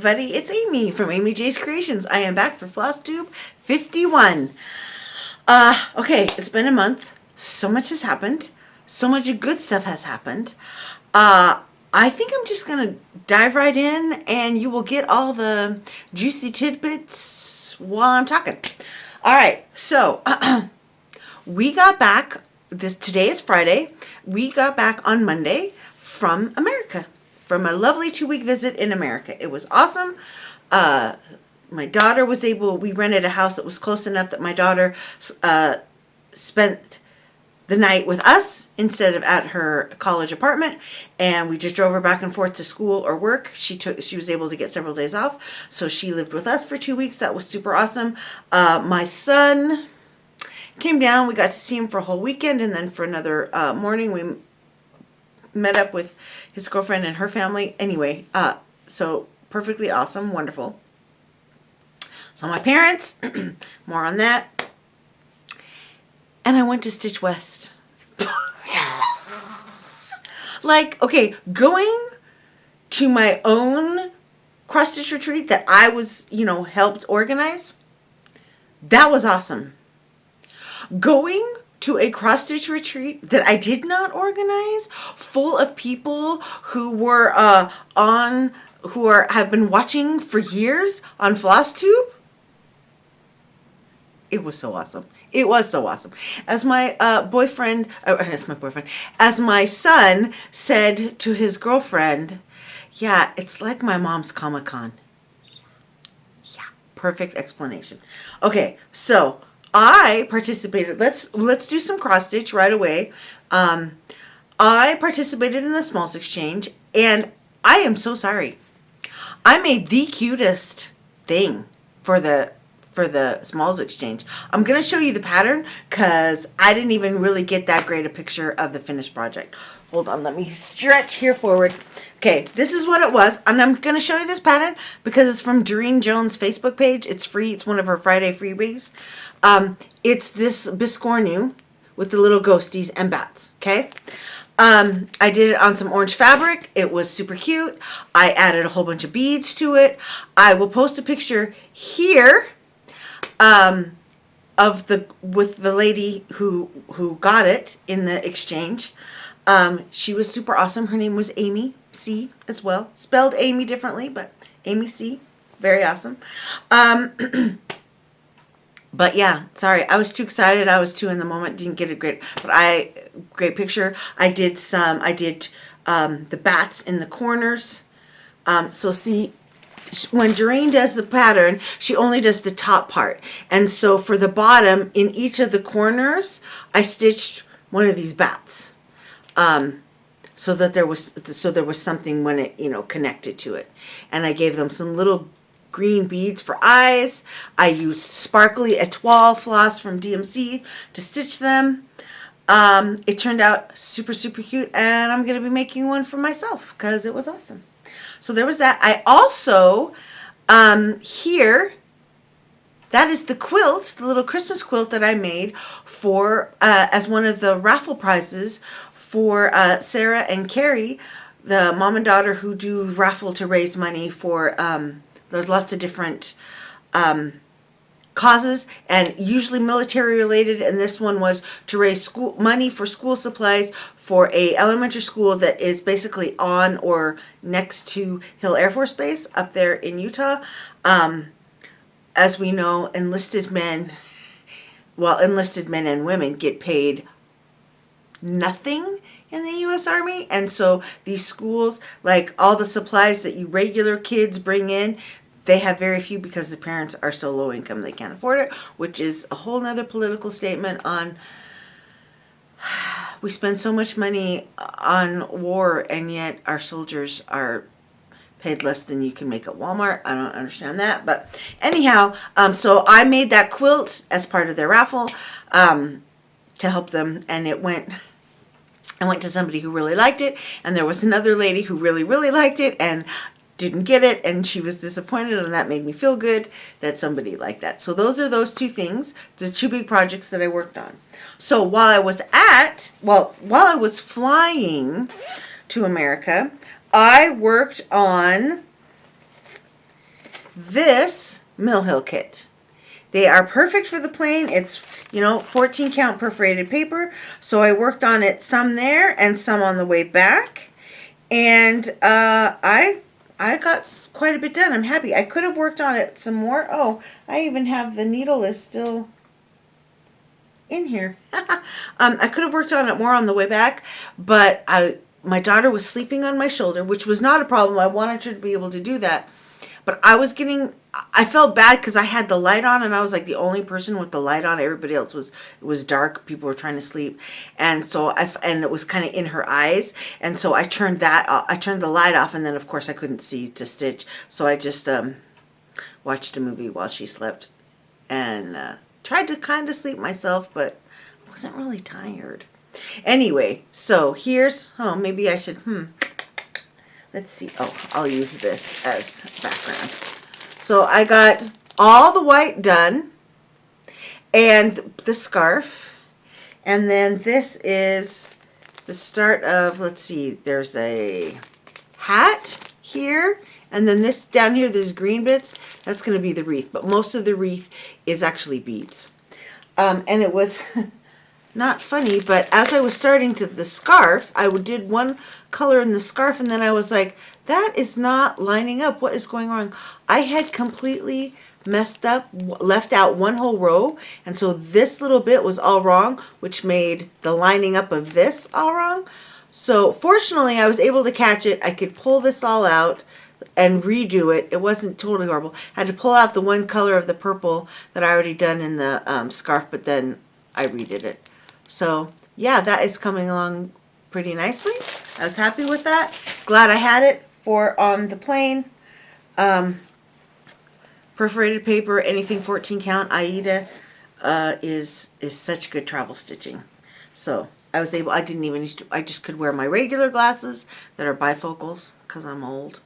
everybody, it's Amy from Amy J's Creations. I am back for Flosstube 51. Okay, it's been a month. So much has happened. So much good stuff has happened. I think I'm just going to dive right in and you will get all the juicy tidbits while I'm talking. All right, so we got back, today is Friday. We got back on Monday from America, from a lovely 2-week visit in America. It was awesome. My daughter was we rented a house that was close enough that my daughter spent the night with us instead of at her college apartment, and we just drove her back and forth to school or work. She was able to get several days off, so she lived with us for 2 weeks. That was super awesome. My son came down. We got to see him for a whole weekend, and then for another morning we met up with his girlfriend and her family. Anyway, so perfectly awesome, wonderful. So my parents, more on that. And I went to StitchWest. Like, okay, going to my own cross-stitch retreat that I was, helped organize, that was awesome. Going to a cross-stitch retreat that I did not organize, full of people who were have been watching for years on Flosstube, it was so awesome. It was so awesome. As my as my son said to his girlfriend, yeah, it's like my mom's Comic-Con. Yeah, perfect explanation. Okay, so I participated. Let's do some cross stitch right away. I participated in the Smalls Exchange, and I am so sorry. I made the cutest thing for the Smalls Exchange. I'm going to show you the pattern because I didn't even really get that great a picture of the finished project. Hold on, let me stretch here forward. Okay, this is what it was, and I'm going to show you this pattern because it's from Doreen Jones' Facebook page. It's free. It's one of her Friday freebies. It's this biscornu with the little ghosties and bats, okay? I did it on some orange fabric. It was super cute. I added a whole bunch of beads to it. I will post a picture here with the lady who got it in the exchange. She was super awesome. Her name was Amy C as well. Spelled Amy differently, but Amy C. Very awesome. But yeah, sorry, I was too excited. I was too in the moment. Didn't get a great picture. I did the bats in the corners. So see, when Doreen does the pattern, she only does the top part. And so for the bottom, in each of the corners, I stitched one of these bats. So there was something when it, connected to it. And I gave them some little green beads for eyes. I used sparkly étoile floss from DMC to stitch them. It turned out super, super cute, and I'm going to be making one for myself because it was awesome. So there was that. I also, here, that is the quilt, the little Christmas quilt that I made for, as one of the raffle prizes for Sarah and Cary, the mom and daughter who do raffle to raise money for, there's lots of different causes, and usually military related, and this one was to raise money for school supplies for a elementary school that is basically on or next to Hill Air Force Base up there in Utah. As we know, enlisted men and women get paid nothing in the U.S. Army, and so these schools, like all the supplies that you regular kids bring in, they have very few because the parents are so low income they can't afford it, which is a whole nother political statement on we spend so much money on war and yet our soldiers are paid less than you can make at Walmart. I don't understand that, but anyhow, so I made that quilt as part of their raffle to help them, and I went to somebody who really liked it, and there was another lady who really, really liked it and didn't get it, and she was disappointed, and that made me feel good that somebody liked that. So those are those two things, the two big projects that I worked on. So while I was flying to America, I worked on this Mill Hill kit. They are perfect for the plane. It's, 14 count perforated paper. So I worked on it some there and some on the way back. And I got quite a bit done. I'm happy. I could have worked on it some more. Oh, I even have the needle is still in here. I could have worked on it more on the way back, but my daughter was sleeping on my shoulder, which was not a problem. I wanted her to be able to do that. But I felt bad because I had the light on and I was like the only person with the light on. Everybody else it was dark. People were trying to sleep. And so and it was kind of in her eyes. And so I turned the light off, and then of course I couldn't see to stitch. So I just watched a movie while she slept and tried to kind of sleep myself, but I wasn't really tired. Anyway, so maybe I should, let's see. Oh, I'll use this as background. So I got all the white done and the scarf. And then this is the start of, let's see, there's a hat here. And then this down here, there's green bits. That's going to be the wreath. But most of the wreath is actually beads. And it was not funny, but as I was starting the scarf, I did one color in the scarf, and then I was like, that is not lining up. What is going on? I had completely messed up, left out one whole row, and so this little bit was all wrong, which made the lining up of this all wrong. So fortunately, I was able to catch it. I could pull this all out and redo it. It wasn't totally horrible. I had to pull out the one color of the purple that I already done in the scarf, but then I redid it. So yeah, that is coming along pretty nicely. I was happy with that. Glad I had it for on the plane. Perforated paper, anything 14 count, Aida is such good travel stitching. So I just could wear my regular glasses that are bifocals because I'm old.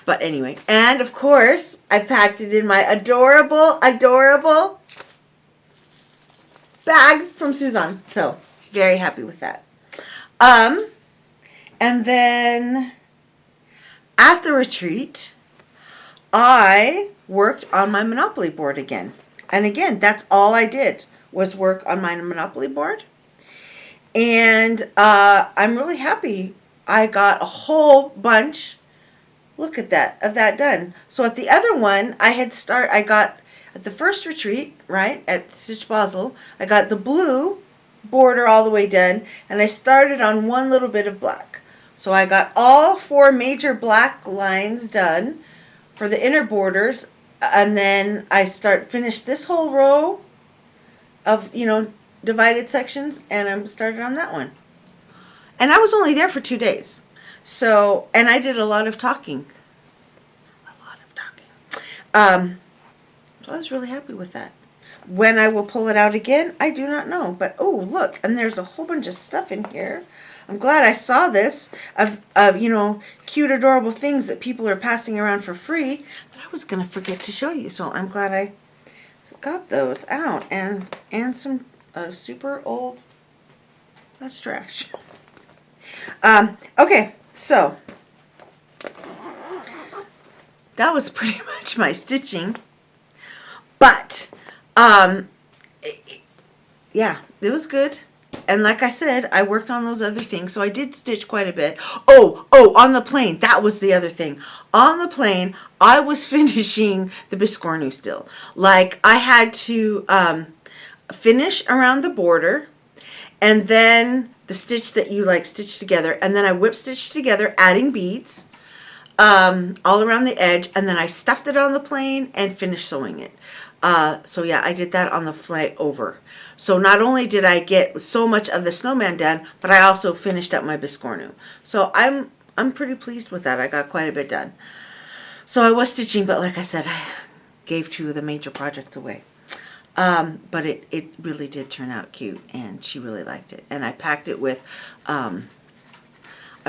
But anyway, and of course I packed it in my adorable bag from Suzanne. So very happy with that. And then at the retreat, I worked on my Monopoly board again. And again, that's all I did was work on my Monopoly board. And I'm really happy. I got a whole bunch, look at that, of that done. So at the other one, I got at the first retreat, right, at Stitch Basel, I got the blue border all the way done, and I started on one little bit of black. So I got all 4 major black lines done for the inner borders, and then I finished this whole row of, divided sections, and I started on that one. And I was only there for 2 days. So, and I did a lot of talking. So I was really happy with that. When I will pull it out again, I do not know. But, oh, look, and there's a whole bunch of stuff in here. I'm glad I saw this of cute, adorable things that people are passing around for free that I was going to forget to show you. So I'm glad I got those out. And some super old, that's trash. Okay, so that was pretty much my stitching. But, yeah, it was good. And like I said, I worked on those other things, so I did stitch quite a bit. Oh, on the plane, that was the other thing. On the plane, I was finishing the Biscornu still. Like, I had to finish around the border, and then the stitch that you, stitch together, and then I whip stitched together, adding beads all around the edge, and then I stuffed it on the plane and finished sewing it. So yeah, I did that on the flight over. So not only did I get so much of the snowman done, but I also finished up my Biscornu. So I'm pretty pleased with that. I got quite a bit done. So I was stitching, but like I said, I gave 2 of the major projects away. But it really did turn out cute, and she really liked it. And I packed it with, I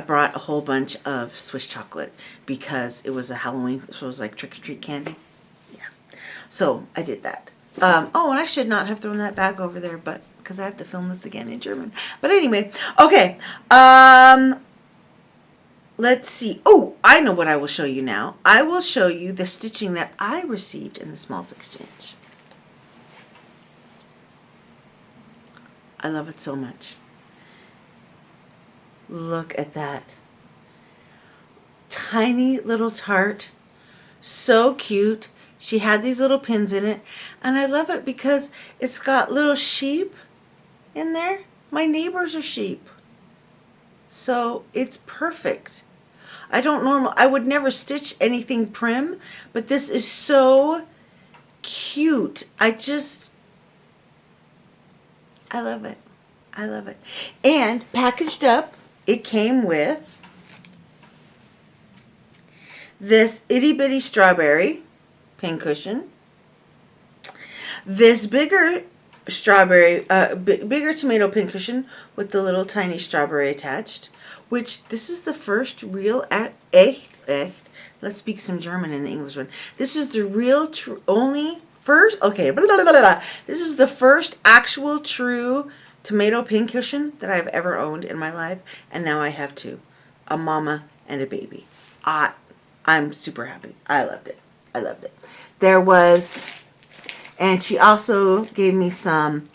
brought a whole bunch of Swiss chocolate because it was a Halloween, so it was like trick-or-treat candy. So I did that. And I should not have thrown that bag over there, but because I have to film this again in German. But anyway, okay. Let's see. Oh, I know what I will show you now. I will show you the stitching that I received in the Smalls Exchange. I love it so much. Look at that. Tiny little tart. So cute. She had these little pins in it. And I love it because it's got little sheep in there. My neighbors are sheep. So it's perfect. I would never stitch anything prim, but this is so cute. I love it. I love it. And packaged up, it came with this itty bitty strawberry pincushion, this bigger bigger tomato pincushion with the little tiny strawberry attached, which this is the first real echt. Let's speak some German in the English one. This is the real this is the first actual true tomato pincushion that I've ever owned in my life, and now I have two, a mama and a baby. I'm super happy. I loved it. There was, and she also gave me some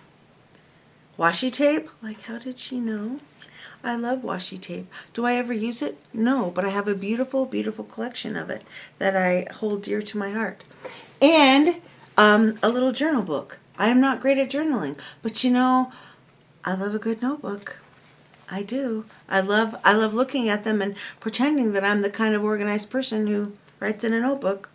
washi tape. Like, how did she know? I love washi tape. Do I ever use it? No, but I have a beautiful, beautiful collection of it that I hold dear to my heart. And a little journal book. I am not great at journaling, but you know, I love a good notebook. I do. I love looking at them and pretending that I'm the kind of organized person who writes in a notebook.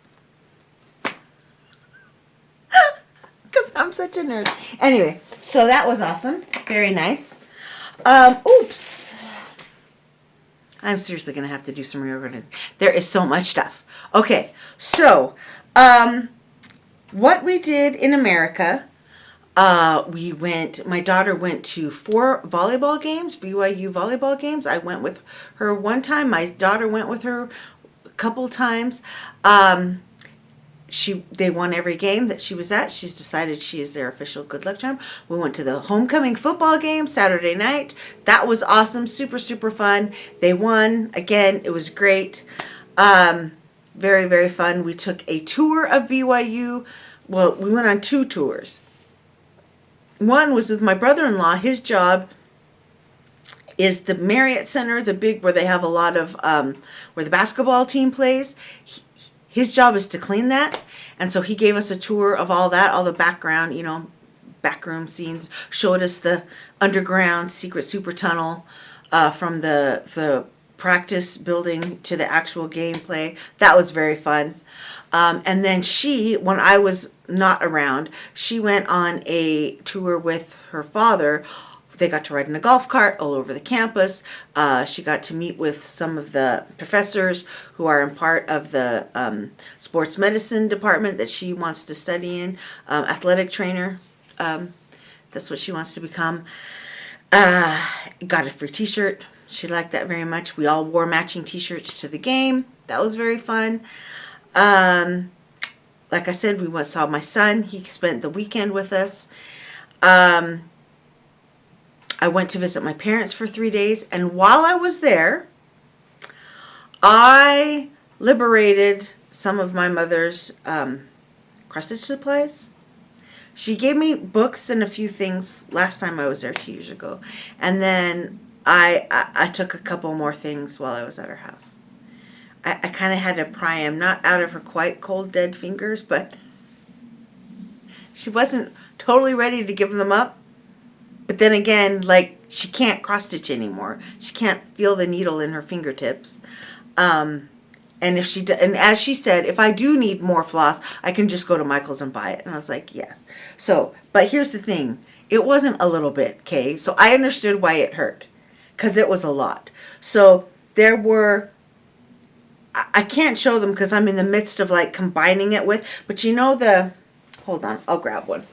Because I'm such a nerd. Anyway, so that was awesome. Very nice. Oops. I'm seriously going to have to do some reorganizing. There is so much stuff. Okay, so what we did in America, my daughter went to 4 volleyball games, BYU volleyball games. I went with her one time. My daughter went with her a couple times. They won every game that she was at. She's decided she is their official good luck charm. We went to the homecoming football game Saturday night. That was awesome. Super, super fun. They won. Again, it was great. Very, very fun. We took a tour of BYU. Well, we went on 2 tours. One was with my brother-in-law. His job is the Marriott Center, the big where they have a lot of where the basketball team plays. His job is to clean that, and so he gave us a tour of all that, all the background, backroom scenes. Showed us the underground secret super tunnel from the practice building to the actual gameplay. That was very fun. And then when I was not around, she went on a tour with her father. They got to ride in a golf cart all over the campus. She got to meet with some of the professors who are in part of the sports medicine department that she wants to study in. Athletic trainer. That's what she wants to become. Got a free t-shirt. She liked that very much. We all wore matching t-shirts to the game. That was very fun. Like I said, we saw my son. He spent the weekend with us. I went to visit my parents for 3 days, and while I was there, I liberated some of my mother's cross-stitch supplies. She gave me books and a few things last time I was there 2 years ago, and then I took a couple more things while I was at her house. I kind of had to pry them, not out of her quite cold, dead fingers, but she wasn't totally ready to give them up. But then again, she can't cross-stitch anymore. She can't feel the needle in her fingertips. And as she said, if I do need more floss, I can just go to Michael's and buy it. And I was like, yes. So, but here's the thing. It wasn't a little bit, okay? So I understood why it hurt, because it was a lot. So there were, I can't show them because I'm in the midst of combining it with, but hold on, I'll grab one.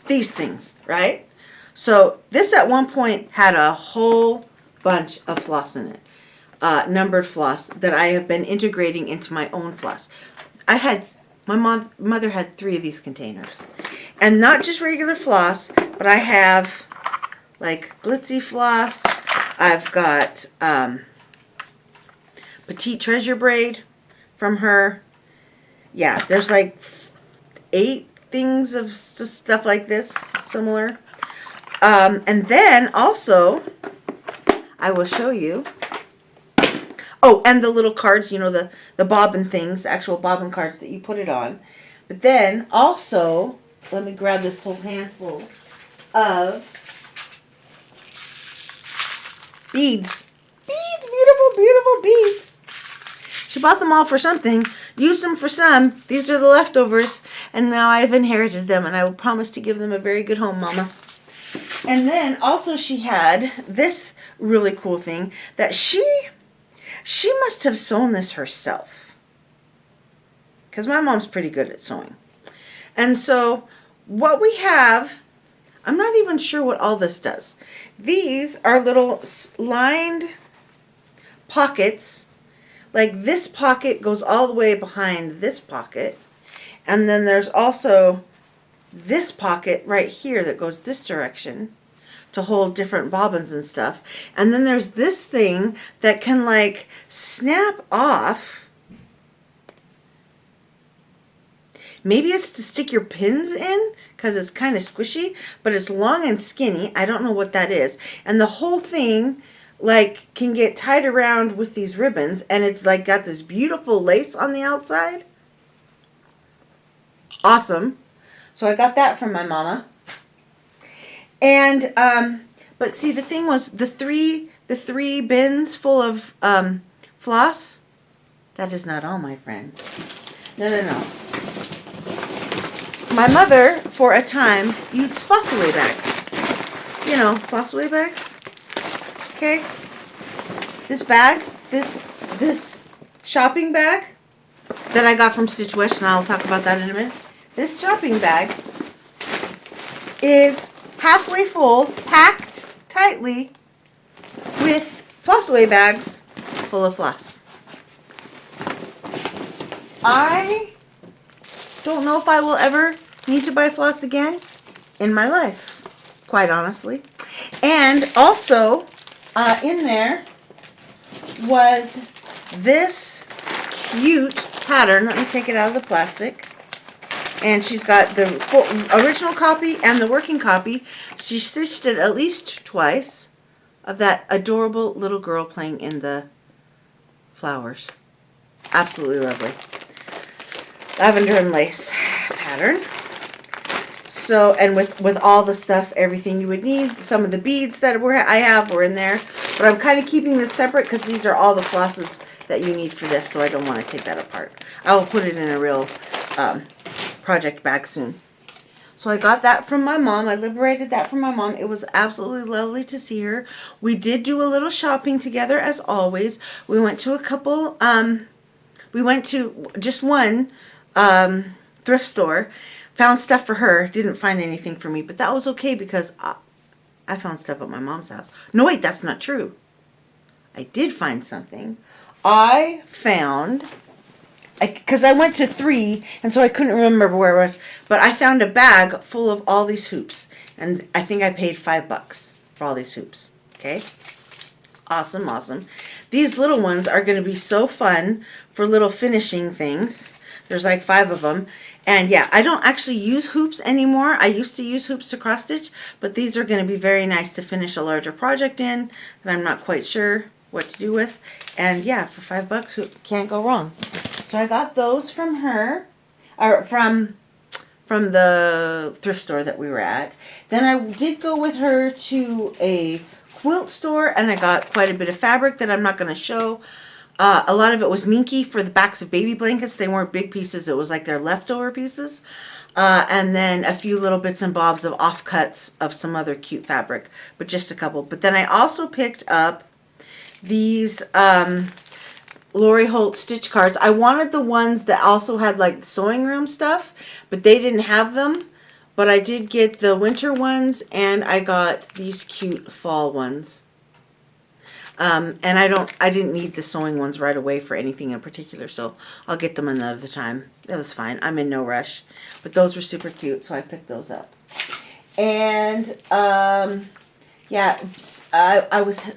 These things, right? So this at one point had a whole bunch of floss in it, numbered floss that I have been integrating into my own floss. My mother had 3 of these containers, and not just regular floss, but I have glitzy floss. I've got Petite Treasure braid from her. Yeah, there's like 8 things of stuff like this, similar. And then also, I will show you. Oh, and the little cards, you know, the bobbin things, the actual bobbin cards that you put it on. But then also, let me grab this whole handful of beads. Beads, beautiful, beautiful beads. She bought them all for something, used them for some. These are the leftovers, and now I've inherited them, and I will promise to give them a very good home, Mama. And then also she had this really cool thing that she must have sewn this herself, because my mom's pretty good at sewing. And so what we have, I'm not even sure what all this does. These are little lined pockets. Like this pocket goes all the way behind this pocket. And then there's also this pocket right here that goes this direction to hold different bobbins and stuff. And then there's this thing that can like snap off. Maybe it's to stick your pins in because it's kind of squishy, but it's long and skinny. I don't know what that is. And the whole thing like can get tied around with these ribbons, and it's like got this beautiful lace on the outside. Awesome. So I got that from my mama. And but see, the thing was the three bins full of floss. That is not all, my friends. No. My mother, for a time, used Flossaway bags. You know, Flossaway bags. Okay. This bag, this shopping bag that I got from StitchWest, and I'll talk about that in a minute. This shopping bag is halfway full, packed tightly with Flossaway bags full of floss. I don't know if I will ever need to buy floss again in my life, quite honestly. And also, in there was this cute pattern. Let me take it out of the plastic. And she's got the original copy and the working copy. She stitched it at least twice of that adorable little girl playing in the flowers. Absolutely lovely. Lavender and lace pattern. So, and with all the stuff, everything you would need. Some of the beads that I have were in there. But I'm kind of keeping this separate because these are all the flosses that you need for this. So I don't want to take that apart. I will put it in a real project bag soon. So I got that from my mom. I liberated that from my mom. It was absolutely lovely to see her. We did do a little shopping together as always. We went to a couple, we went to just one thrift store. Found stuff for her. Didn't find anything for me, but that was okay because I found stuff at my mom's house. No, wait, that's not true. I did find something. I found, because I went to 3, and so I couldn't remember where it was, but I found a bag full of all these hoops, and I think I paid $5 for all these hoops. Okay? Awesome, awesome. These little ones are going to be so fun for little finishing things. There's like 5 of them. And yeah, I don't actually use hoops anymore. I used to use hoops to cross stitch, but these are going to be very nice to finish a larger project in that I'm not quite sure what to do with. And yeah, for $5, can't go wrong. So I got those from her, or from the thrift store that we were at. Then I did go with her to a quilt store, and I got quite a bit of fabric that I'm not going to show. A lot of it was minky for the backs of baby blankets. They weren't big pieces. It was like their leftover pieces. And then a few little bits and bobs of offcuts of some other cute fabric, but just a couple. But then I also picked up these Lori Holt stitch cards. I wanted the ones that also had like sewing room stuff, but they didn't have them. But I did get the winter ones, and I got these cute fall ones. And I didn't need the sewing ones right away for anything in particular, so I'll get them another time. It was fine. I'm in no rush. But those were super cute, so I picked those up. And, yeah, I was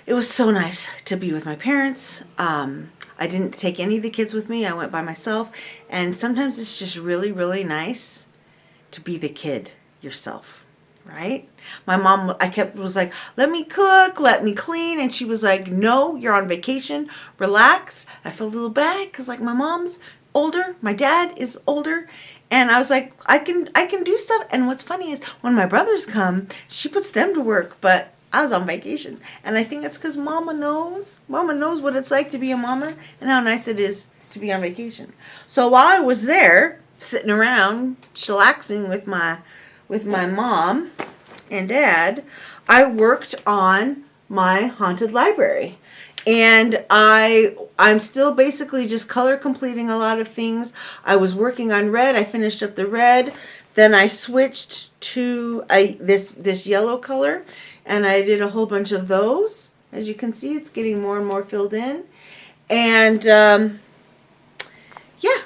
it was so nice to be with my parents. I didn't take any of the kids with me. I went by myself. And sometimes it's just really, really nice to be the kid yourself, right? My mom, was like, let me cook, let me clean. And she was like, no, you're on vacation. Relax. I feel a little bad because like my mom's older. My dad is older. And I was like, I can do stuff. And what's funny is when my brothers come, she puts them to work. But I was on vacation. And I think it's because Mama knows. Mama knows what it's like to be a mama and how nice it is to be on vacation. So while I was there, sitting around, chillaxing with my mom and dad, I worked on my haunted library. And I'm still basically just color completing a lot of things. I was working on red. I finished up the red. Then I switched to this yellow color. And I did a whole bunch of those. As you can see, it's getting more and more filled in. And yeah,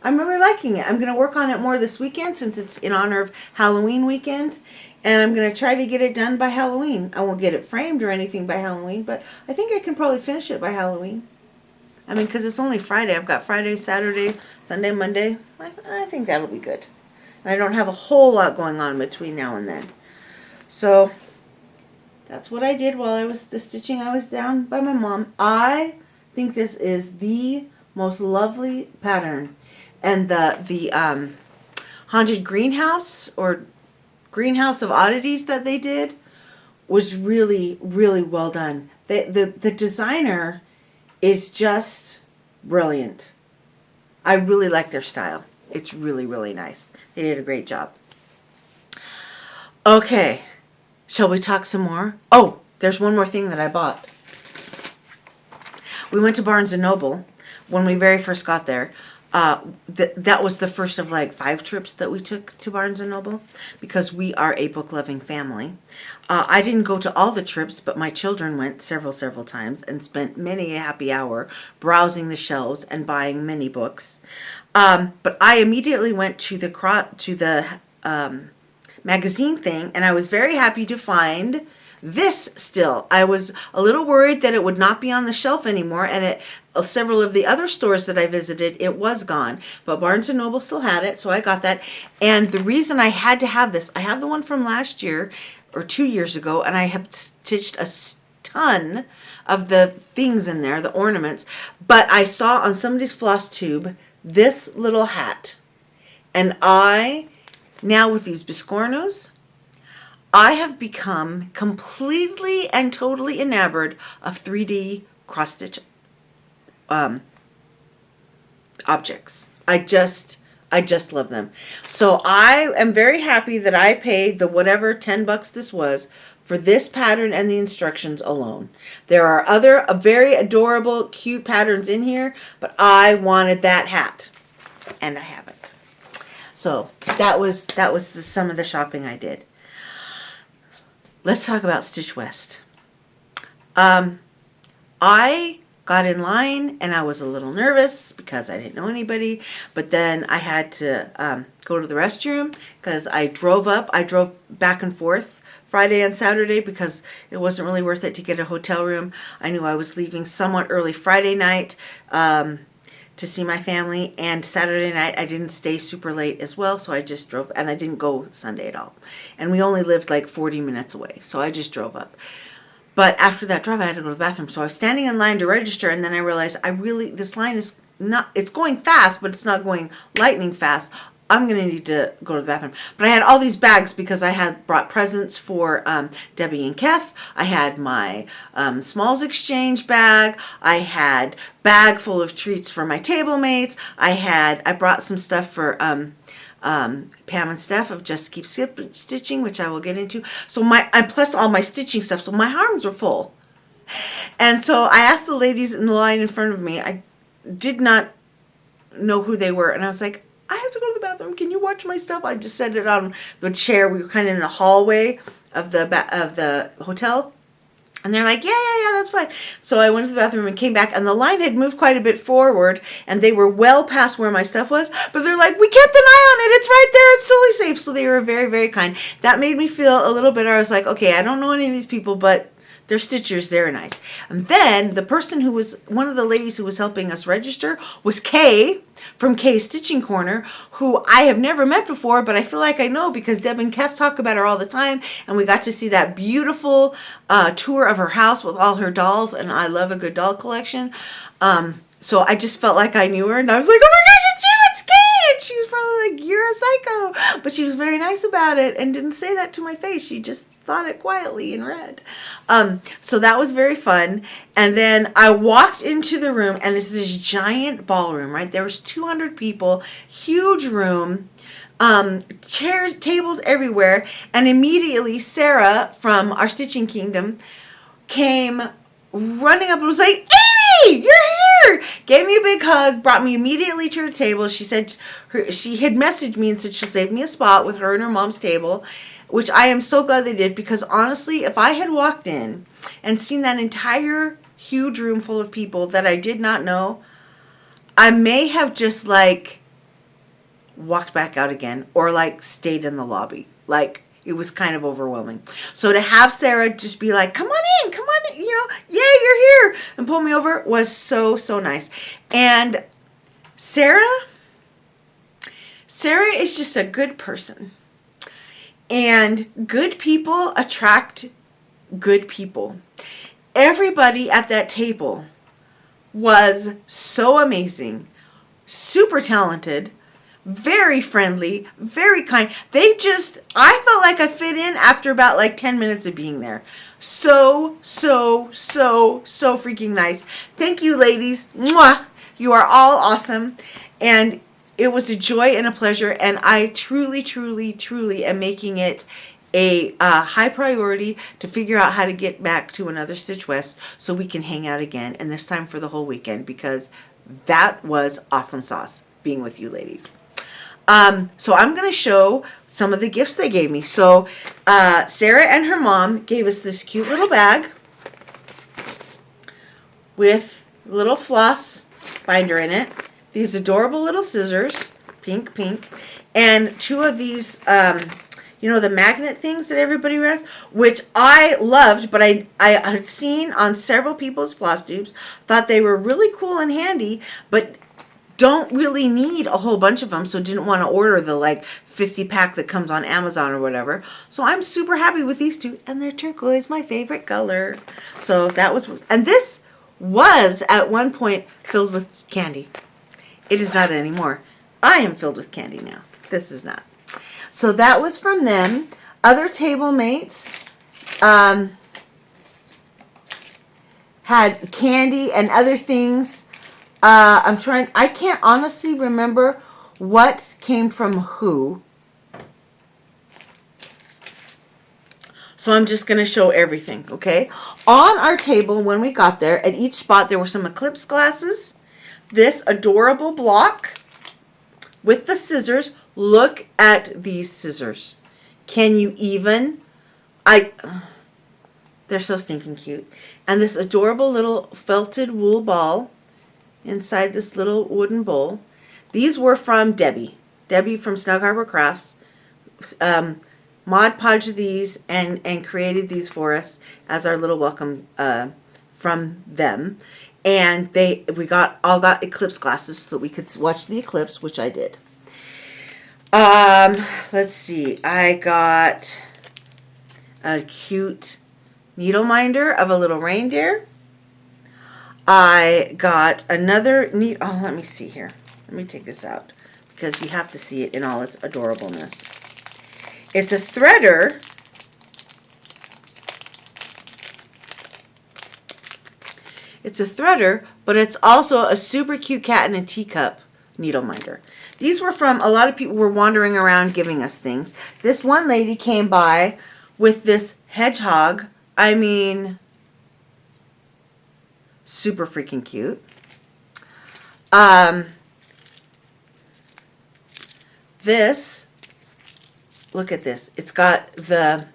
I'm really liking it. I'm going to work on it more this weekend since it's in honor of Halloween weekend. And I'm going to try to get it done by Halloween. I won't get it framed or anything by Halloween, but I think I can probably finish it by Halloween. I mean, because it's only Friday. I've got Friday, Saturday, Sunday, Monday. I think that'll be good. And I don't have a whole lot going on between now and then. So that's what I did while I was the stitching. I was down by my mom. I think this is the most lovely pattern, and the haunted greenhouse or greenhouse of oddities that they did was really, really well done. The designer is just brilliant. I really like their style. It's really, really nice. They did a great job. Okay. Shall we talk some more? Oh, there's one more thing that I bought. We went to Barnes & Noble when we very first got there. That was the first of like 5 trips that we took to Barnes & Noble because we are a book-loving family. I didn't go to all the trips, but my children went several times and spent many a happy hour browsing the shelves and buying many books. But I immediately went to the magazine thing, and I was very happy to find this still. I was a little worried that it would not be on the shelf anymore, and at several of the other stores that I visited, it was gone. But Barnes & Noble still had it, so I got that. And the reason I had to have this, I have the one from last year or 2 years ago, and I have stitched a ton of the things in there, the ornaments. But I saw on somebody's Flosstube this little hat, and now with these biscornos, I have become completely and totally enamored of 3D cross-stitch objects. I just love them. So I am very happy that I paid the whatever $10 this was for this pattern and the instructions alone. There are other very adorable, cute patterns in here, but I wanted that hat, and I have it. So that was some of the shopping I did. Let's talk about StitchWest. I got in line and I was a little nervous because I didn't know anybody, but then I had to go to the restroom because I drove back and forth Friday and Saturday because it wasn't really worth it to get a hotel room. I knew I was leaving somewhat early Friday night to see my family, and Saturday night I didn't stay super late as well, so I just drove, and I didn't go Sunday at all. And we only lived like 40 minutes away, so I just drove up. But after that drive, I had to go to the bathroom, so I was standing in line to register, and then I realized this line is not, it's going fast, but it's not going lightning fast. I'm going to need to go to the bathroom. But I had all these bags because I had brought presents for Debbie and Kef. I had my Smalls Exchange bag. I had bag full of treats for my table mates. I brought some stuff for Pam and Steph of Just Keep Stitching, which I will get into. So plus all my stitching stuff. So my arms were full. And so I asked the ladies in the line in front of me. I did not know who they were. And I was like, I have to go to the bathroom. Can you watch my stuff? I just set it on the chair. We were kind of in the hallway of the hotel. And they're like, yeah, that's fine. So I went to the bathroom and came back, and the line had moved quite a bit forward, and they were well past where my stuff was. But they're like, we kept an eye on it. It's right there. It's totally safe. So they were very, very kind. That made me feel a little better. I was like, okay, I don't know any of these people, but They're stitchers. They're nice. And then the person who was, one of the ladies who was helping us register was Kay from Kay's Stitching Corner, who I have never met before, but I feel like I know because Deb and Kev talk about her all the time. And we got to see that beautiful tour of her house with all her dolls. And I love a good doll collection. So I just felt like I knew her. And I was like, oh my gosh, it's you, it's Kay. And she was probably like, you're a psycho. But she was very nice about it and didn't say that to my face. She just thought it quietly and read. So that was very fun. And then I walked into the room, and it's this giant ballroom, right? There was 200 people, huge room, chairs, tables everywhere. And immediately Sarah from our Stitching Kingdom came running up and was like, Amy, you're here! Gave me a big hug, brought me immediately to her table. She said she had messaged me and said she'll save me a spot with her and her mom's table, which I am so glad they did, because honestly, if I had walked in and seen that entire huge room full of people that I did not know, I may have just like walked back out again or like stayed in the lobby. Like, it was kind of overwhelming. So to have Sarah just be like, come on in, you know, yeah, you're here, and pull me over was so, so nice. And Sarah is just a good person. And good people attract good people. Everybody at that table was so amazing, super talented, very friendly, very kind. I felt like I fit in after about like 10 minutes of being there. So freaking nice. Thank you, ladies. Mwah! You are all awesome. And it was a joy and a pleasure. And I truly am making it a high priority to figure out how to get back to another StitchWest so we can hang out again. And this time for the whole weekend, because that was awesome sauce being with you ladies. So I'm going to show some of the gifts they gave me. So Sarah and her mom gave us this cute little bag with little floss binder in it. These adorable little scissors, pink, and two of these, you know, the magnet things that everybody wears, which I loved, but I had seen on several people's Flosstubes, thought they were really cool and handy, but don't really need a whole bunch of them, so didn't want to order the like 50 pack that comes on Amazon or whatever. So I'm super happy with these two, and they're turquoise, my favorite color. So that was, and this was at one point filled with candy. It is not anymore. I am filled with candy now. This is not. So that was from them. Other table mates had candy and other things. I can't honestly remember what came from who. So I'm just going to show everything, okay? On our table, when we got there, at each spot, there were some eclipse glasses. This adorable block with the scissors. Look at these scissors. Can you even? They're so stinking cute. And this adorable little felted wool ball inside this little wooden bowl. These were from Debbie from Snug Harbor Crafts. Mod Podged these and created these for us as our little welcome from them. And we all got eclipse glasses so that we could watch the eclipse, which I did. Let's see. I got a cute needle minder of a little reindeer. I got another let me see here. Let me take this out because you have to see it in all its adorableness. It's a threader. It's a threader, but it's also a super cute cat in a teacup needle minder. These were from, a lot of people were wandering around giving us things. This one lady came by with this hedgehog. I mean, super freaking cute. This, look at this. It's got I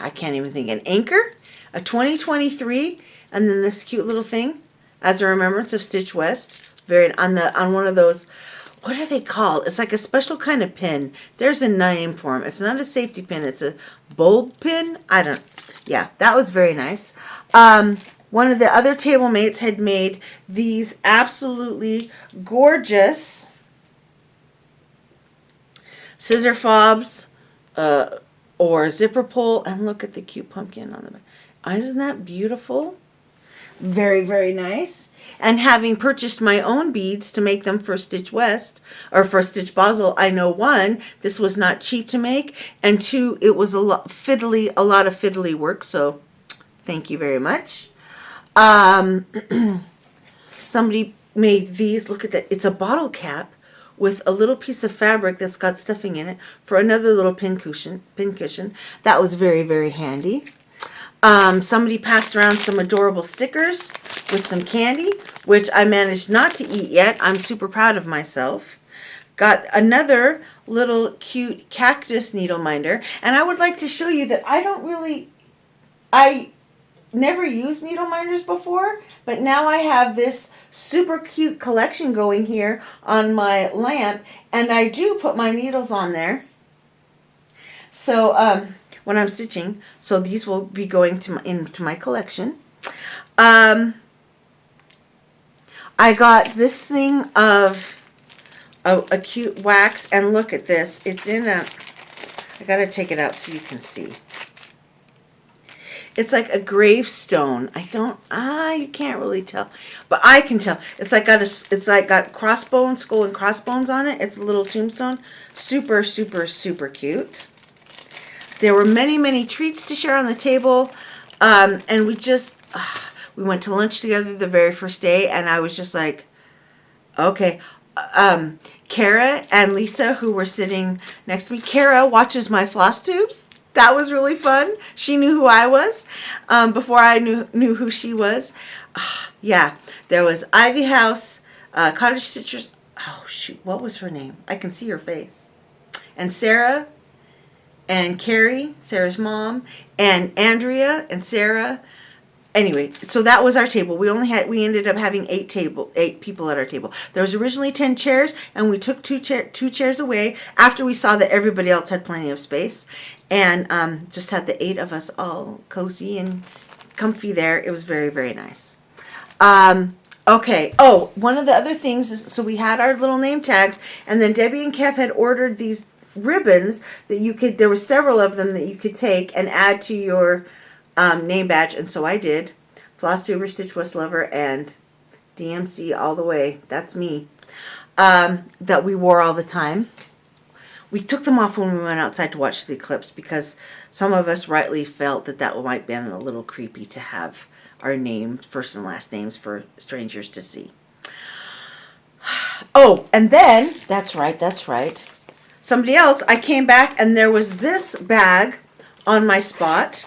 can't even think, an anchor, a 2023, and then this cute little thing as a remembrance of StitchWest. On one of those what are they called? It's like a special kind of pin. There's a name for them. It's not a safety pin. It's a bulb pin. I don't, yeah, that was very nice. One of the other table mates had made these absolutely gorgeous scissor fobs or zipper pull. And look at the cute pumpkin on the back. Isn't that beautiful? Very, very nice. And having purchased my own beads to make them for StitchWest or for Stitch Basel, I know one, this was not cheap to make, and two, it was a lot of fiddly work. So, thank you very much. Somebody made these. Look at that. It's a bottle cap with a little piece of fabric that's got stuffing in it for another little pin cushion. That was very, very handy. Somebody passed around some adorable stickers with some candy, which I managed not to eat yet. I'm super proud of myself. Got another little cute cactus needle minder. And I would like to show you that I never used needle minders before, but now I have this super cute collection going here on my lamp, and I do put my needles on there. So, when I'm stitching, so these will be going into my collection. I got this thing of a cute wax, and look at this. It's in a, I gotta take it out so you can see. It's like a gravestone. You can't really tell, but I can tell. It's like got crossbones, skull and crossbones on it. It's a little tombstone. Super, super, super cute. There were many, many treats to share on the table, and we went to lunch together the very first day, and I was just like, okay. Kara and Lisa, who were sitting next to me. Kara watches my Flosstubes. That was really fun. She knew who I was before I knew who she was. Yeah, there was Ivy House, Cottage Stitchers. Oh, shoot, what was her name? I can see her face. And Sarah and Cary, Sarah's mom, and Andrea and Sarah. Anyway, so that was our table. We ended up having 8 people at our table. There was originally 10 chairs, and we took two chairs away after we saw that everybody else had plenty of space, and just had the 8 of us all cozy and comfy there. It was very, very nice. Okay. Oh, one of the other things is, so we had our little name tags, and then Debbie and Kev had ordered these ribbons that there were several of them that you could take and add to your name badge, and so I did. Flosstuber, StitchWest lover, and DMC all the way. That's me. That we wore all the time. We took them off when we went outside to watch the eclipse because some of us rightly felt that might be a little creepy to have our names, first and last names, for strangers to see. Oh, and then, that's right. Somebody else, I came back and there was this bag on my spot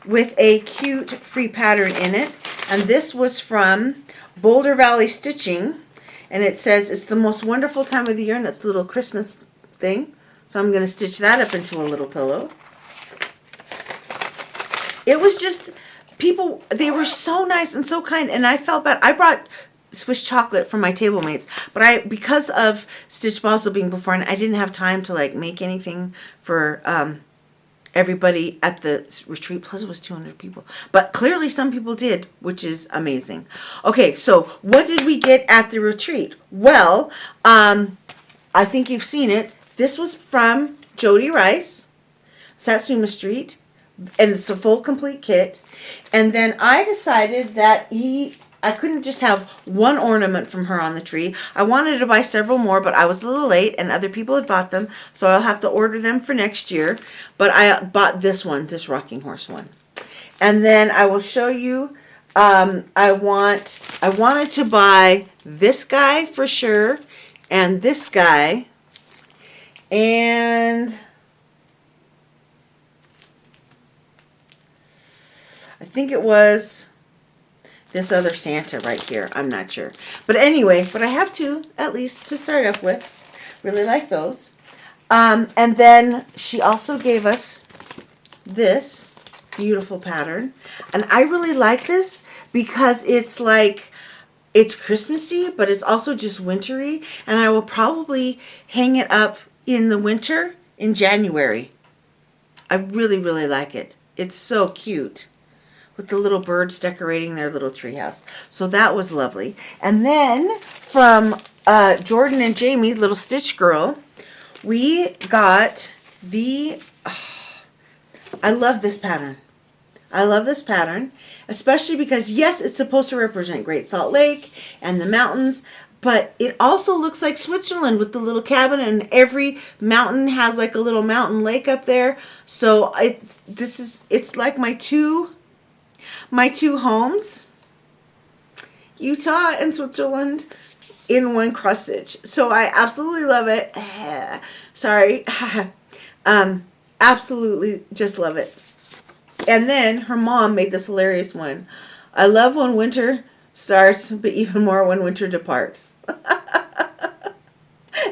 with a cute free pattern in it. And this was from Boulder Valley Stitching. And it says, it's the most wonderful time of the year, and it's a little Christmas thing. So I'm going to stitch that up into a little pillow. It was just, people, they were so nice and so kind. And I felt bad. I brought Swiss chocolate for my table mates, but because of Stitch Basel being before, and I didn't have time to make anything for everybody at the retreat. Plus it was 200 people, but clearly some people did, which is amazing. Okay, so what did we get at the retreat? Well, I think you've seen it. This was from Jody Rice, Satsuma Street, and it's a full complete kit. And then I decided that I couldn't just have one ornament from her on the tree. I wanted to buy several more, but I was a little late and other people had bought them, so I'll have to order them for next year. But I bought this one, this rocking horse one. And then I will show you, I wanted to buy this guy for sure, and this guy, and I think it was this other Santa right here. I'm not sure. But anyway, but I have two, at least, to start up with. Really like those. And then she also gave us this beautiful pattern. And I really like this because it's like, It's Christmassy, but it's also just wintry. And I will probably hang it up in the winter in January. I really, really like it. It's so cute with the little birds decorating their little treehouse. So that was lovely. And then from Jordan and Jamie, little Stitch Girl, we got the... I love this pattern. I love this pattern, especially because, yes, it's supposed to represent Great Salt Lake and the mountains, but it also looks like Switzerland with the little cabin, and every mountain has like a little mountain lake up there. So it's like my two homes, Utah and Switzerland, in one cross stitch. So I absolutely love it. Sorry. Absolutely just love it. And then her mom made this hilarious one. I love when winter starts, but even more when winter departs.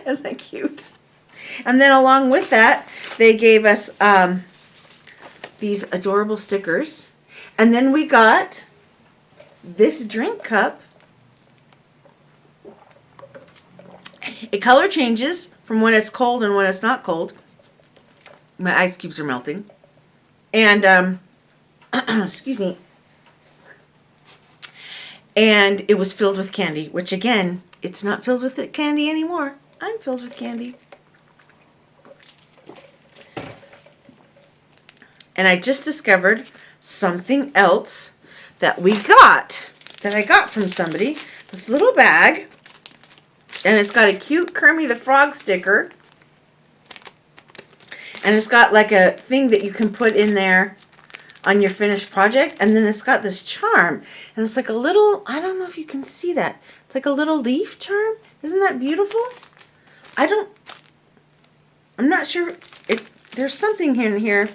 Isn't that cute? And then along with that, they gave us these adorable stickers. And then we got this drink cup. It color changes from when it's cold and when it's not cold. My ice cubes are melting. And, excuse me. And it was filled with candy, which again, it's not filled with candy anymore. I'm filled with candy. And I just discovered something else that I got from somebody. This little bag. And it's got a cute Kermit the Frog sticker. And it's got like a thing that you can put in there on your finished project. And then it's got this charm. And it's like a little, I don't know if you can see that. It's like a little leaf charm. Isn't that beautiful? I'm not sure. There's something in here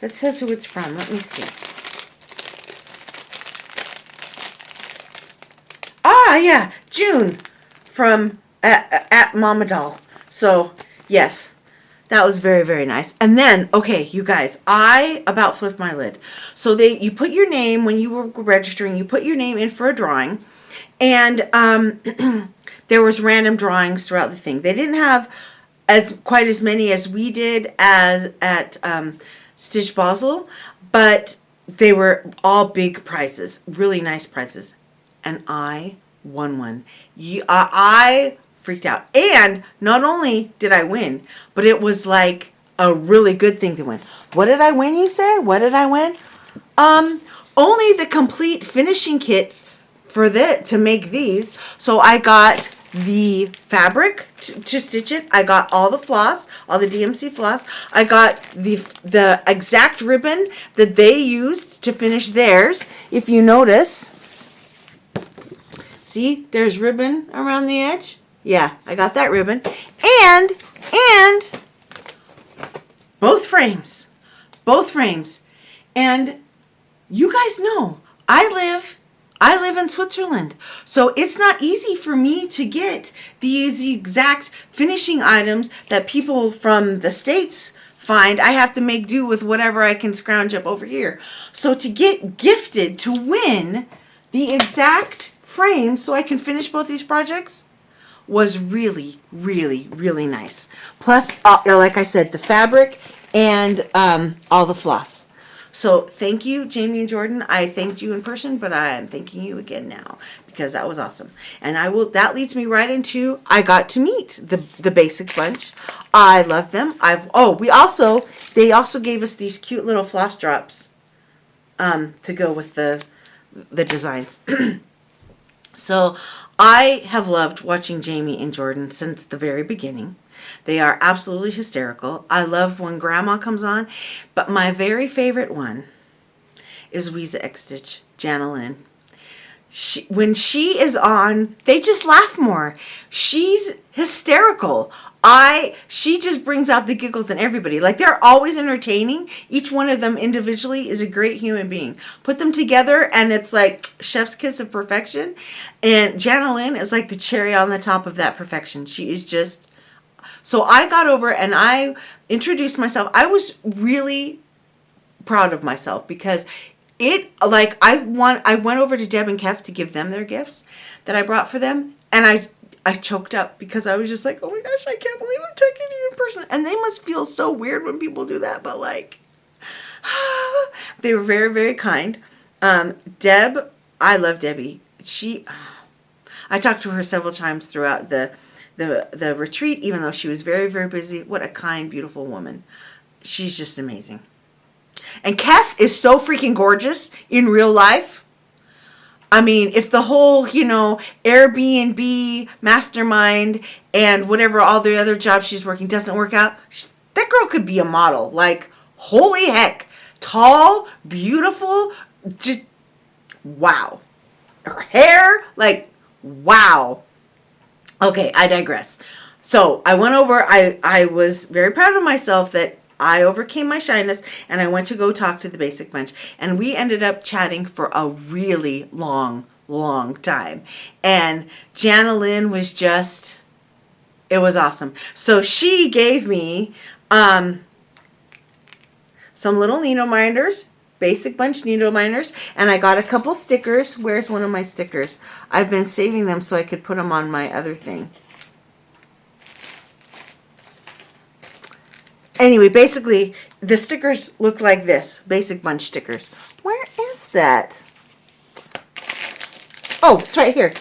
that says who it's from. Let me see. Ah, yeah. June from at Mama Doll. So, yes. That was very, very nice. And then, okay, you guys, I about flipped my lid. So you put your name, when you were registering, you put your name in for a drawing. And there was random drawings throughout the thing. They didn't have quite as many as we did at Stitch Basel, but they were all big prizes, really nice prizes. And I won one. I freaked out. And not only did I win, but it was like a really good thing to win. What did I win, you say? What did I win? Only the complete finishing kit to make these. So I got the fabric to stitch it. I got all the floss, all the DMC floss. I got the exact ribbon that they used to finish theirs. If you notice, see, there's ribbon around the edge. Yeah, I got that ribbon. And both frames. And you guys know, I live in Switzerland. So it's not easy for me to get these exact finishing items that people from the States find. I have to make do with whatever I can scrounge up over here. So to get gifted, to win the exact frame so I can finish both these projects, was really, really, really nice. Plus, like I said, the fabric and all the floss. So thank you, Jamie and Jordan. I thanked you in person, but I am thanking you again now because that was awesome. And that leads me right into, I got to meet the Basics bunch. I love them. They also gave us these cute little floss drops to go with the designs. So I have loved watching Jamie and Jordan since the very beginning. They are absolutely hysterical. I love when Grandma comes on. But my very favorite one is Weeza X Stitch, Jana Lynn. When she is on, they just laugh more. She's hysterical. She just brings out the giggles in everybody. Like, they're always entertaining. Each one of them individually is a great human being. Put them together and it's like chef's kiss of perfection. And Jana Lynn is like the cherry on the top of that perfection. She is just... So I got over and I introduced myself. I was really proud of myself because like, I went over to Deb and Kev to give them their gifts that I brought for them, and I choked up because I was just like, oh my gosh, I can't believe I'm talking to you in person. And they must feel so weird when people do that, but like, they were very, very kind. Deb, I love Debbie. I talked to her several times throughout the retreat, even though she was very, very busy. What a kind, beautiful woman. She's just amazing. And Kef is so freaking gorgeous in real life. I mean, if the whole, Airbnb, mastermind, and whatever all the other jobs she's working doesn't work out, that girl could be a model. Like, holy heck. Tall, beautiful, just wow. Her hair, like, wow. Okay, I digress. So I went over, I was very proud of myself that I overcame my shyness, and I went to go talk to the Basic Bunch, and we ended up chatting for a really long, long time. And Jana Lynn was just, it was awesome. So she gave me some little needle minders, Basic Bunch needle minders, and I got a couple stickers. Where's one of my stickers? I've been saving them so I could put them on my other thing. Anyway, basically, the stickers look like this. Basic Bunch stickers. Where is that? Oh, it's right here.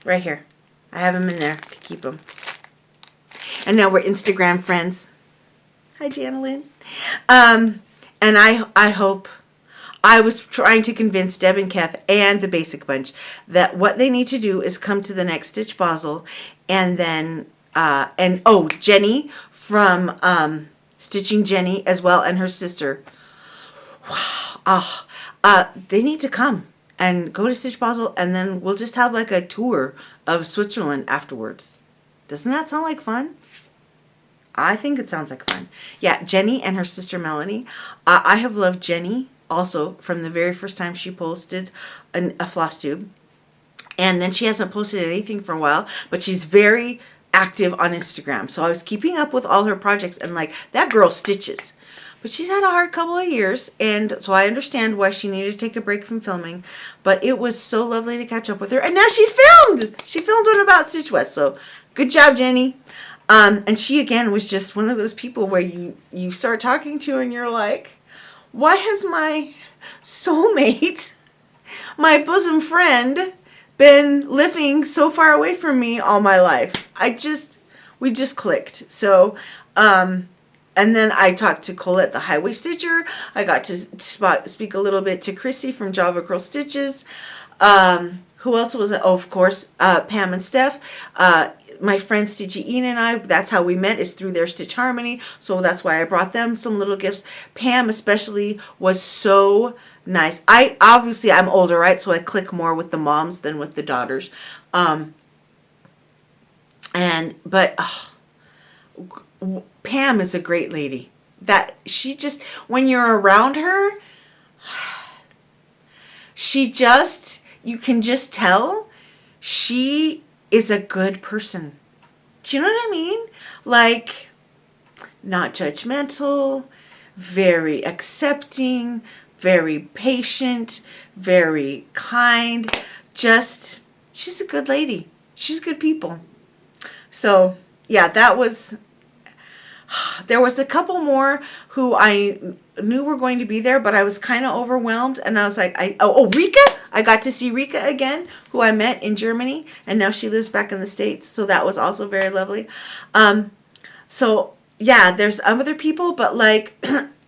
Right here. I have them in there to keep them. And now we're Instagram friends. Hi, Janelyn. And I hope, I was trying to convince Deb and Kath and the Basic Bunch that what they need to do is come to the next Stitch Basel, and then, Jenny from Stitching Jenny as well, and her sister. Wow. They need to come and go to Stitch Basel, and then we'll just have like a tour of Switzerland afterwards. Doesn't that sound like fun? I think it sounds like fun. Yeah, Jenny and her sister Melanie. I have loved Jenny also from the very first time she posted a Flosstube. And then she hasn't posted anything for a while, but she's very active on Instagram. So I was keeping up with all her projects, and like, that girl stitches. But she's had a hard couple of years, and so I understand why she needed to take a break from filming. But it was so lovely to catch up with her. And now she's filmed! She filmed one about StitchWest, so good job, Jenny. And she, again, was just one of those people where you start talking to and you're like, why has my soulmate, my bosom friend, been living so far away from me all my life? We just clicked. So, and then I talked to Colette, the Highway Stitcher. I got to speak a little bit to Chrissy from Java Curl Stitches. Who else was it? Oh, of course, Pam and Steph. My friend Stitchy Ian and I, that's how we met, is through their Stitch Harmony. So that's why I brought them some little gifts. Pam especially was so nice. I'm older, right? So I click more with the moms than with the daughters. Pam is a great lady. That she just, when you're around her, you can just tell she is a good person. Do you know what I mean? Like, not judgmental, very accepting, very patient, very kind. Just, she's a good lady. She's good people. So, yeah, there was a couple more who I knew were going to be there, but I was kind of overwhelmed, and I was like, Rika! I got to see Rika again, who I met in Germany, and now she lives back in the States, so that was also very lovely. So, yeah, there's other people, but, like,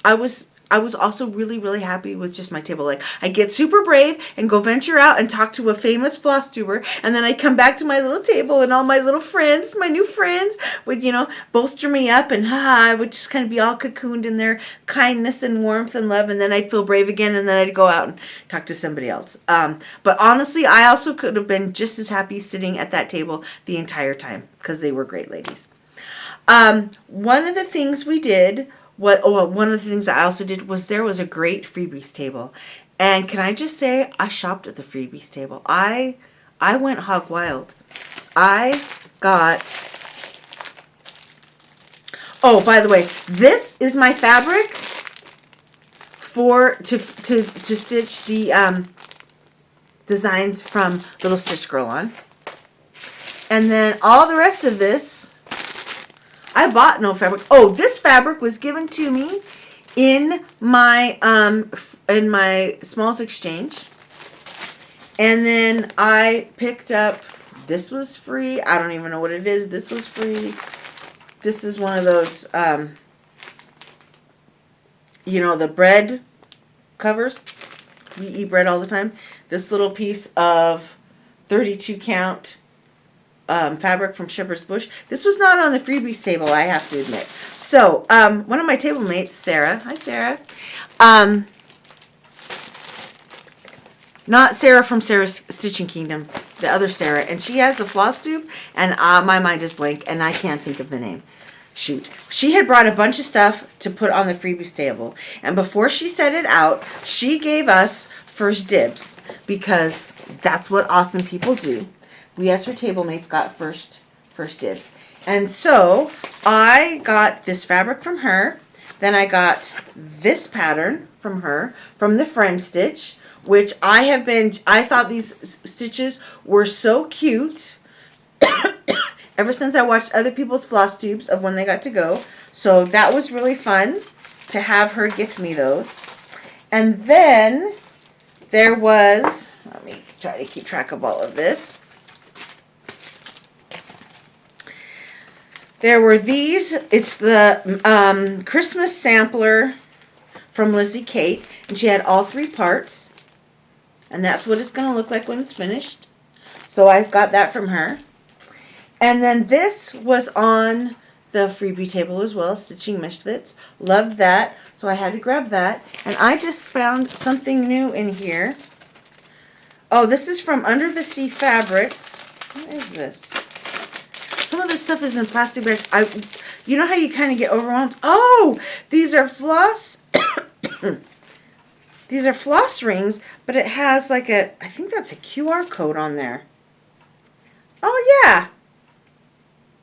I was also really, really happy with just my table. Like, I get super brave and go venture out and talk to a famous Flosstuber, and then I come back to my little table, and all my little friends, my new friends, would, bolster me up, and I would just kind of be all cocooned in their kindness and warmth and love, and then I'd feel brave again, and then I'd go out and talk to somebody else. But honestly, I also could have been just as happy sitting at that table the entire time, because they were great ladies. One of the things we did, one of the things I also did was there was a great freebies table. And can I just say, I shopped at the freebies table. I went hog wild. I got, oh, by the way, this is my fabric to stitch the designs from Little Stitch Girl on. And then all the rest of this, I bought no fabric. Oh, this fabric was given to me in my Smalls Exchange. And then I picked up, this was free. I don't even know what it is. This was free. This is one of those, you know, the bread covers. We eat bread all the time. This little piece of 32 count fabric from Shepherd's Bush. This was not on the freebies table, I have to admit. So, one of my table mates, Sarah. Hi, Sarah. Not Sarah from Sarah's Stitching Kingdom, the other Sarah. And she has a Flosstube, and my mind is blank, and I can't think of the name. Shoot. She had brought a bunch of stuff to put on the freebies table. And before she set it out, she gave us first dibs, because that's what awesome people do. We as her table mates got first dibs. And so I got this fabric from her. Then I got this pattern from her, from the Friend Stitch, which I thought these stitches were so cute ever since I watched other people's floss tubes of when they got to go. So that was really fun to have her gift me those. And then there was, let me try to keep track of all of this. There were these. It's the Christmas sampler from Lizzie Kate, and she had all 3 parts. And that's what it's going to look like when it's finished. So I got that from her. And then this was on the freebie table as well, Stitching Misfits. Loved that, so I had to grab that. And I just found something new in here. Oh, this is from Under the Sea Fabrics. What is this? Some of this stuff is in plastic bags. You know how you kind of get overwhelmed? Oh, these are floss. These are floss rings, but it has like I think that's a QR code on there. Oh yeah.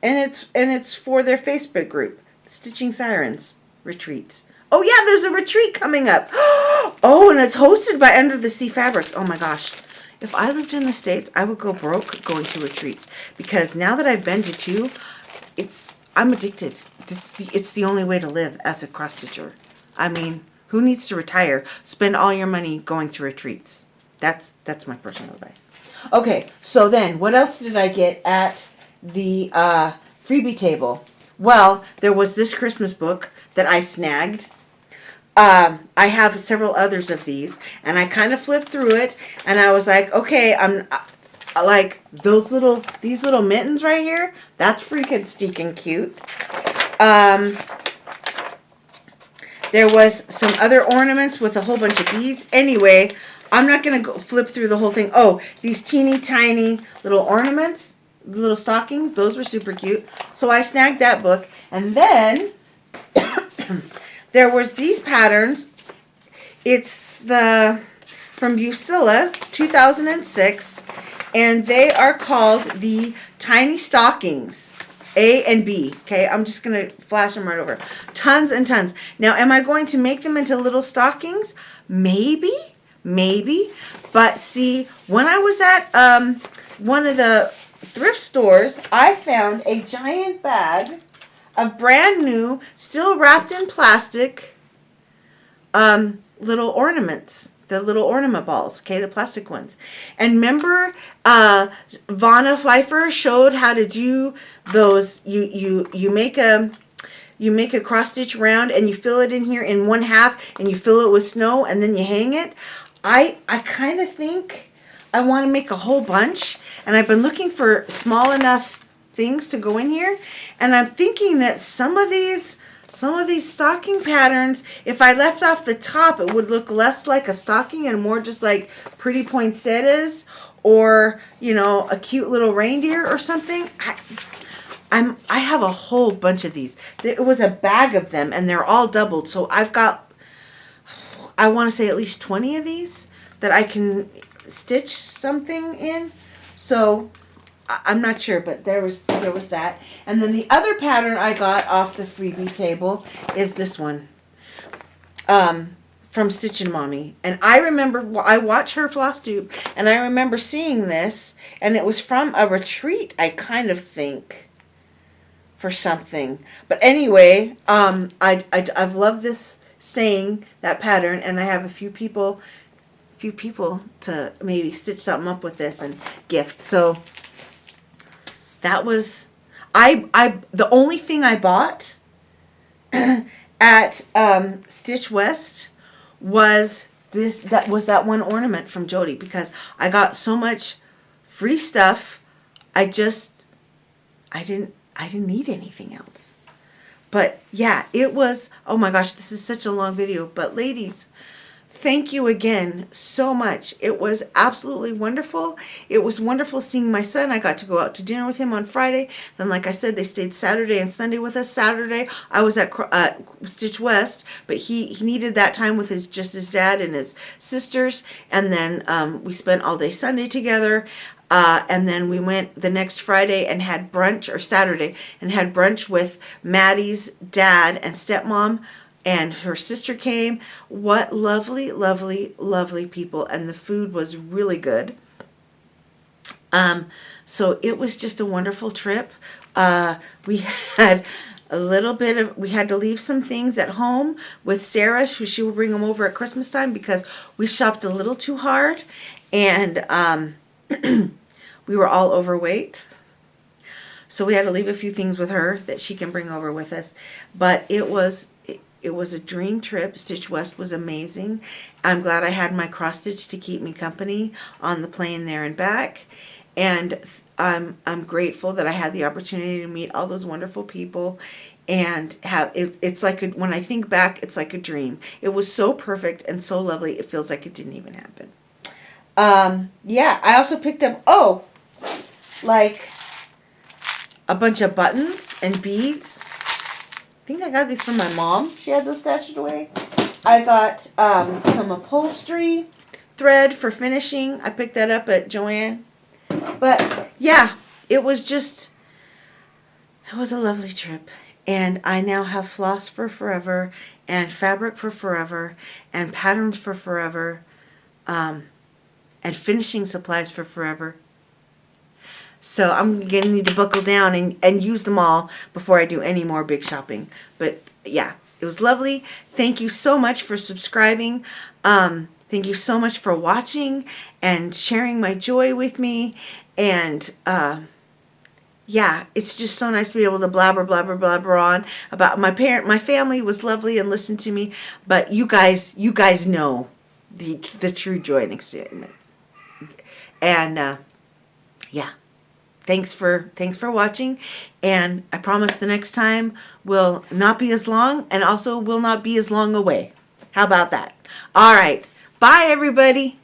And it's for their Facebook group, Stitching Sirens Retreats. Oh yeah, there's a retreat coming up. Oh, and it's hosted by Under the Sea Fabrics. Oh my gosh. If I lived in the States, I would go broke going to retreats, because now that I've been to 2, I'm addicted. It's the only way to live as a cross stitcher. I mean, who needs to retire? Spend all your money going to retreats. That's my personal advice. Okay, so then what else did I get at the freebie table? Well, there was this Christmas book that I snagged. I have several others of these, and I kind of flipped through it, and I was like, okay, I'm like these little mittens right here. That's freaking stinking cute. There was some other ornaments with a whole bunch of beads. Anyway, I'm not gonna go flip through the whole thing. Oh, these teeny tiny little ornaments, little stockings. Those were super cute. So I snagged that book, and then there was these patterns. It's from Busilla, 2006, and they are called the Tiny Stockings, A and B. Okay, I'm just going to flash them right over. Tons and tons. Now, am I going to make them into little stockings? Maybe. But see, when I was at one of the thrift stores, I found a giant bag of brand new, still wrapped in plastic, little ornaments, the little ornament balls, okay, the plastic ones. And remember, Vanna Pfeiffer showed how to do those. You make a cross stitch round, and you fill it in here in 1/2, and you fill it with snow, and then you hang it. I kind of think I want to make a whole bunch, and I've been looking for small enough things to go in here, and I'm thinking that some of these stocking patterns, if I left off the top, it would look less like a stocking and more just like pretty poinsettias, or a cute little reindeer or something. I have a whole bunch of these. It was a bag of them, and they're all doubled, so I've got, I want to say, at least 20 of these that I can stitch something in. So I'm not sure, but there was that. And then the other pattern I got off the freebie table is this one. from Stitchin' Mommy. And I remember, I watched her Flosstube, and I remember seeing this, and it was from a retreat, I kind of think, for something. But anyway, I've loved this saying, that pattern, and I have a few people to maybe stitch something up with this and gift. So that was, the only thing I bought at StitchWest was that one ornament from Jody, because I got so much free stuff. I didn't need anything else. But yeah, it was, oh my gosh, this is such a long video, but ladies, thank you again so much. It was absolutely wonderful. It was wonderful seeing my son. I got to go out to dinner with him on Friday. Then, like I said, they stayed Saturday and Sunday with us. Saturday, I was at StitchWest, but he needed that time with his dad and his sisters. And then we spent all day Sunday together. And then we went the next Friday and had brunch, or Saturday, and had brunch with Maddie's dad and stepmom. And her sister came. What lovely, lovely, lovely people. And the food was really good. So it was just a wonderful trip. We had we had to leave some things at home with Sarah. She will bring them over at Christmas time, because we shopped a little too hard. And we were all overweight. So we had to leave a few things with her that she can bring over with us. But it was a dream trip. StitchWest was amazing. I'm glad I had my cross stitch to keep me company on the plane there and back. And I'm grateful that I had the opportunity to meet all those wonderful people and have it's like when I think back, it's like a dream. It was so perfect and so lovely. It feels like it didn't even happen. Yeah, I also picked up like a bunch of buttons and beads. I think I got these from my mom. She had those stashed away. I got some upholstery thread for finishing. I picked that up at Joann. But yeah, it was a lovely trip. And I now have floss for forever, and fabric for forever, and patterns for forever, and finishing supplies for forever. So I'm going to need to buckle down and use them all before I do any more big shopping. But yeah, it was lovely. Thank you so much for subscribing. Thank you so much for watching and sharing my joy with me. And yeah, it's just so nice to be able to blabber on about my family was lovely and listened to me. But you guys know the true joy and excitement. And yeah. Thanks for watching, and I promise the next time will not be as long, and also will not be as long away. How about that? All right. Bye, everybody.